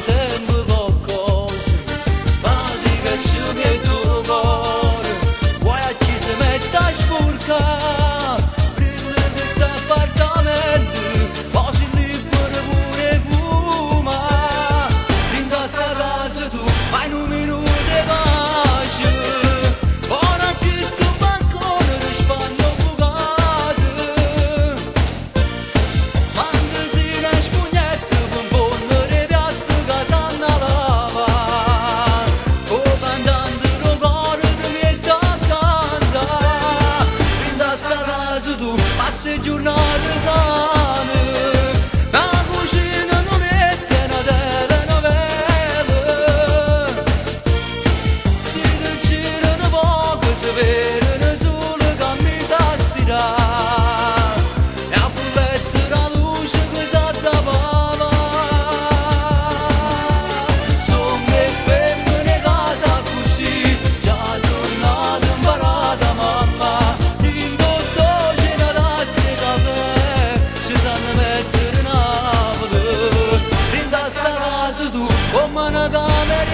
sempre qualcosa, ma di che ci mette il cuore, vuoi a chi si mette a sporcare, prima di questo appartamento, così libero pure fuma, in questa casa tu fai un minuto di pace, buona a chi sto bancone di spagno bucato, quando si ne spugnetta con bonno di piatto che sanno lava, o cantando il cuore di mette a cantare, in questa casa tu passi giornate sane, la cucina non è una telenovela, si ti girano poco, si vedono solo camisa a stirare, e a bulletto la luce che sa da pava, sono le femmine casa così, già sono nata imparata mamma, in tutto c'è una tazza di caffè, ci sanno mettere in Napoli, in questa casa tu come una camera